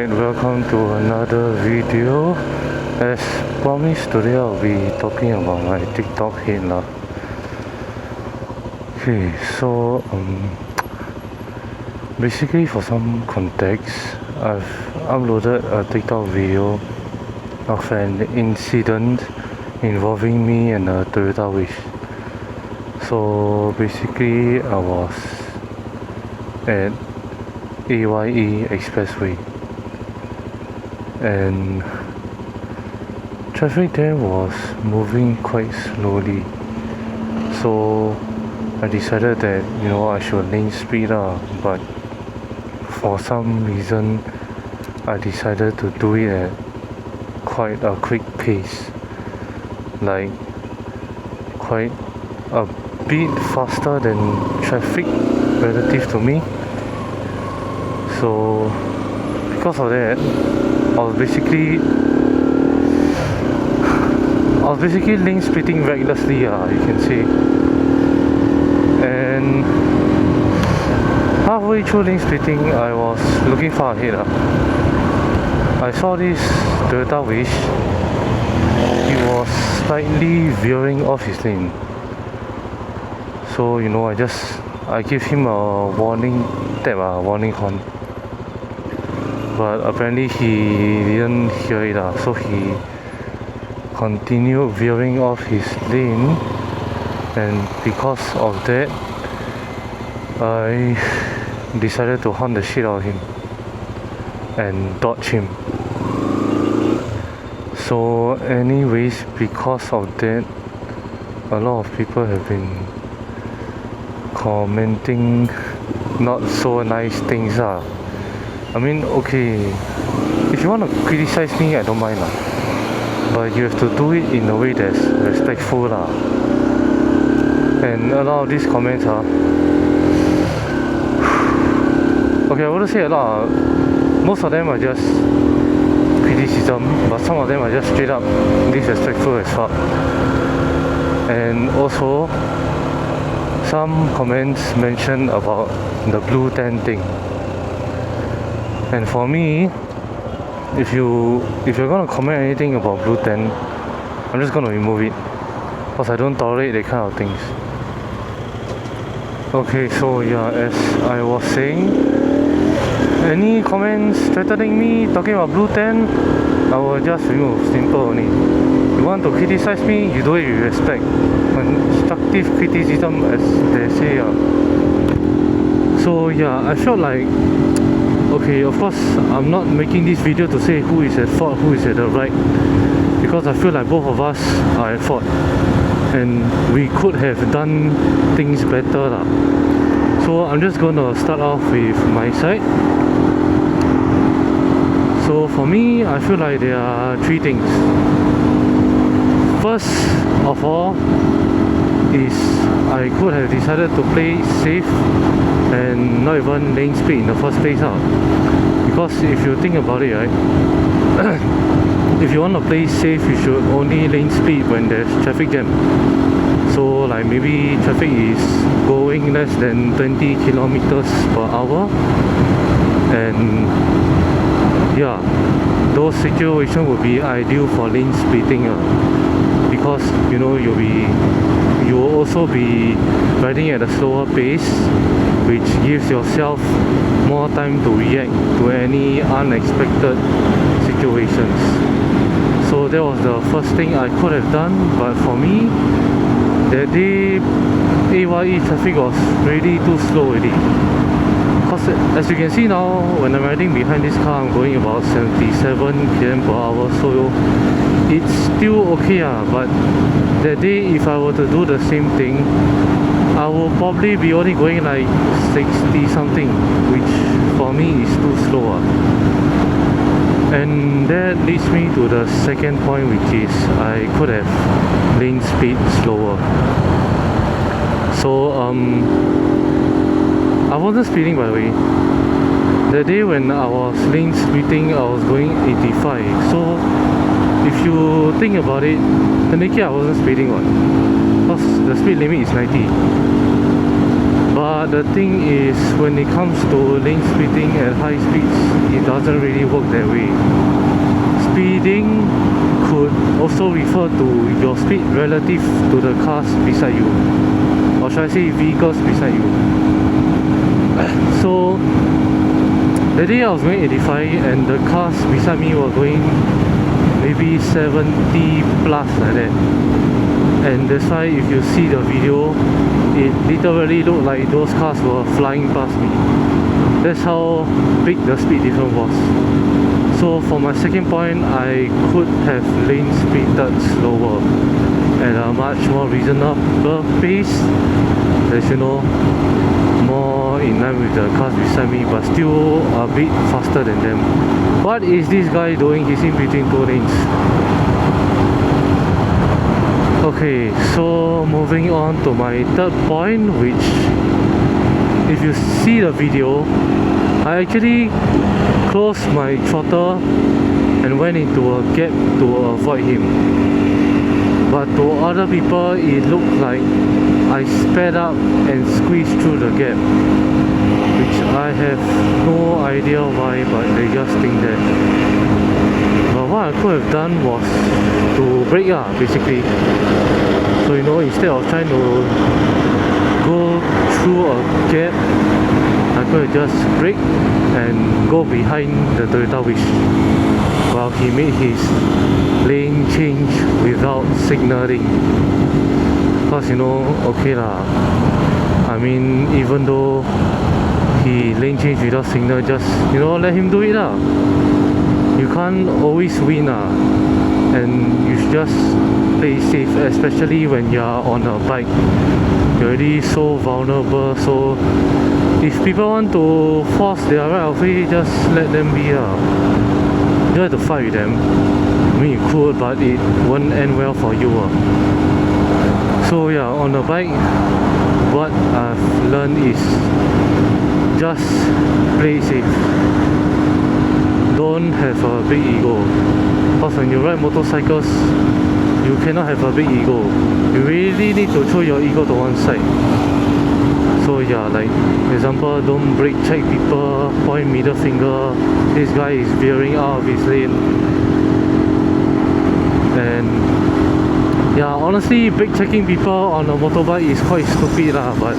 Alright, welcome to another video. As promised, today I'll be talking about my TikTok hate lah. Okay, so basically for some context, I've uploaded a TikTok video of an incident involving me and a Toyota Wish. So basically I was at AYE Expressway and traffic there was moving quite slowly, so I decided that I should lane speed up, but for some reason I decided to do it at quite a quick pace, like quite a bit faster than traffic relative to me. So because of that, I was basically lane splitting recklessly, you can say. And halfway through lane splitting, I was looking far ahead. I saw this Toyota Wish. He was slightly veering off his lane. So I gave him a warning horn. But apparently he didn't hear it, so he continued veering off his lane, and because of that I decided to horn the shit out of him and dodge him. So anyways, because of that, a lot of people have been commenting not so nice things. I mean, okay, if you want to criticize me, I don't mind, but you have to do it in a way that's respectful. And a lot of these comments okay, I wouldn't say a lot. Most of them are just criticism, but some of them are just straight up disrespectful as fuck. And also some comments mention about the blue tent thing. And for me, if you're gonna comment anything about blue tent, I'm just gonna remove it, because I don't tolerate that kind of things. Okay, so yeah, as I was saying, any comments threatening me, talking about blue tent, I will just remove. Simple only. You want to criticize me, you do it with respect. Constructive criticism, as they say. So yeah, I felt like, okay, of course I'm not making this video to say who is at fault, who is at the right, because I feel like both of us are at fault and we could have done things better. So I'm just gonna start off with my side. So for me, I feel like there are three things. First of all is I could have decided to play safe and not even lane speed in the first place. Because if you think about it, right, if you want to play safe, you should only lane speed when there's traffic jam. So like maybe traffic is going less than 20 kilometers per hour, and yeah, those situations would be ideal for lane splitting, because you'll also be riding at a slower pace, which gives yourself more time to react to any unexpected situations. So that was the first thing I could have done. But for me, that day AYE traffic was really too slow already. Because as you can see now, when I'm riding behind this car, I'm going about 77 km per hour, so it's still okay. But that day, if I were to do the same thing, I will probably be only going like 60 something, which for me is too slow. And that leads me to the second point, which is I could have lane speed slower. So I wasn't speeding, by the way. The day when I was lane splitting, I was going 85. So if you think about it, technically I wasn't speeding, because the speed limit is 90. But but the thing is, when it comes to lane splitting at high speeds, it doesn't really work that way. Speeding could also refer to your speed relative to the cars beside you, or should I say vehicles beside you. So the day I was going 85 and the cars beside me were going maybe 70 plus like that, and that's why if you see the video, it literally looked like those cars were flying past me. That's how big the speed difference was. So for my second point, I could have lane splitted slower at a much more reasonable pace, as you know, more in line with the cars beside me, but still a bit faster than them. What is this guy doing? He's in between two lanes. Okay, so moving on to my third point, which if you see the video, I actually closed my throttle and went into a gap to avoid him. But to other people, it looked like I sped up and squeezed through the gap, which I have no idea why, but they just think that. But what I could have done was to brake basically. So you know, instead of trying to go through a gap, I could have just brake and go behind the Toyota Wish while he made his lane change without signaling. Because you know, okay lah, I mean, even though he lane change without signal, just, you know, let him do it lah. You can't always win lah, and you should just play safe, especially when you're on a bike. You're already so vulnerable, so if people want to force their right of way, just let them be lah. You don't have to fight with them. I mean, you could, but it won't end well for you. So yeah, on the bike, what I've learned is just play safe. Don't have a big ego. Because when you ride motorcycles, you cannot have a big ego. You really need to throw your ego to one side. So yeah, like example, don't brake check people, point middle finger, this guy is veering out of his lane. And yeah, honestly, brake checking people on a motorbike is quite stupid lah, but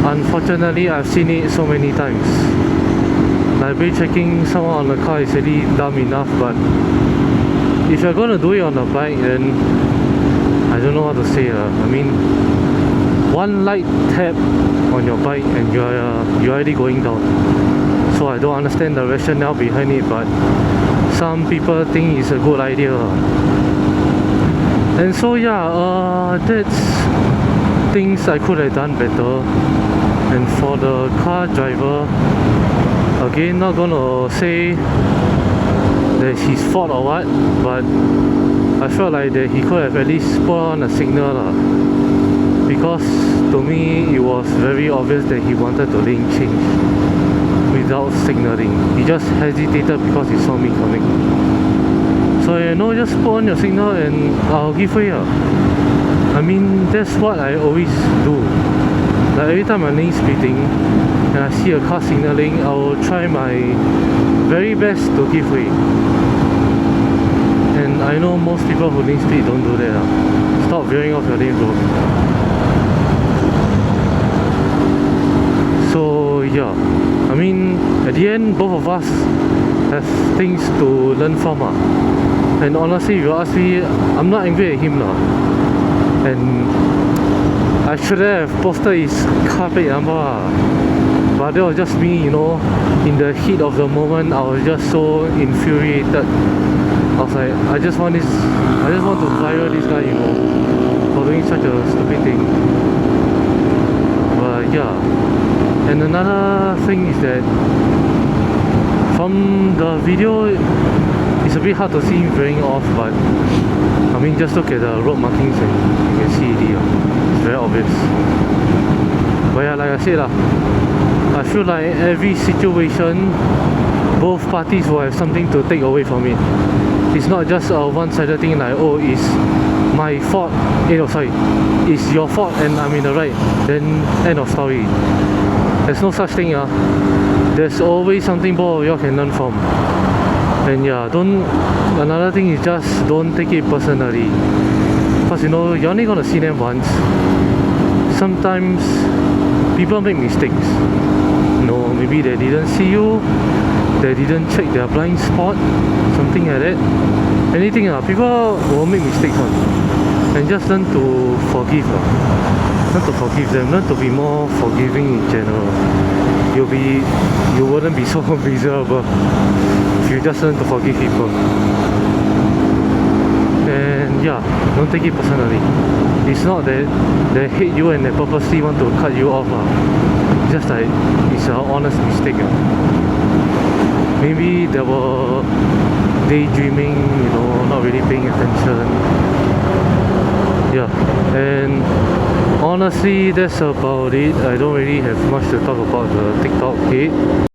unfortunately I've seen it so many times. Like brake checking someone on the car is really dumb enough, but if you're gonna do it on a bike, then I don't know what to say. I mean, one light tap on your bike and you're already going down. So I don't understand the rationale behind it, but some people think it's a good idea. And so yeah, that's things I could have done better. And for the car driver, again, not gonna say that it's his fault or what, but I felt like that he could have at least put on a signal lah. Because to me, it was very obvious that he wanted to lane change without signaling. He just hesitated because he saw me coming. So you know, just put on your signal and I'll give way. I mean, that's what I always do. Like every time I'm lane splitting and I see a car signaling, I will try my very best to give way. And I know most people who lane split don't do that. Stop veering off your lane, bro. So yeah, I mean, at the end, both of us have things to learn from. And honestly, if you ask me, I'm not angry at him. And I should have posted his car plate number. But that was just me, you know, in the heat of the moment, I was just so infuriated. I was like, I just want to fire this guy, you know, for doing such a stupid thing. But yeah, and another thing is that from the video, it's a bit hard to see him veering off, but I mean, just look at the road markings and you can see it. It's very obvious. But yeah, like I said, I feel like every situation, both parties will have something to take away from it. It's not just a one-sided thing like, oh, it's my fault, no sorry, it's your fault and I'm in the right, then end of story. There's no such thing. There's always something both of you can learn from. And yeah, another thing is just don't take it personally, because you know you're only gonna see them once. Sometimes people make mistakes. Maybe they didn't see you, they didn't check their blind spot, something like that. Anything, people will make mistakes on. And just learn to forgive. Learn to forgive them, learn to be more forgiving in general. You wouldn't be so miserable if you just learn to forgive people. And yeah, don't take it personally. It's not that they hate you and they purposely want to cut you off. Just like it's an honest mistake. Maybe they were daydreaming, not really paying attention. Yeah, and honestly that's about it. I don't really have much to talk about the TikTok hate.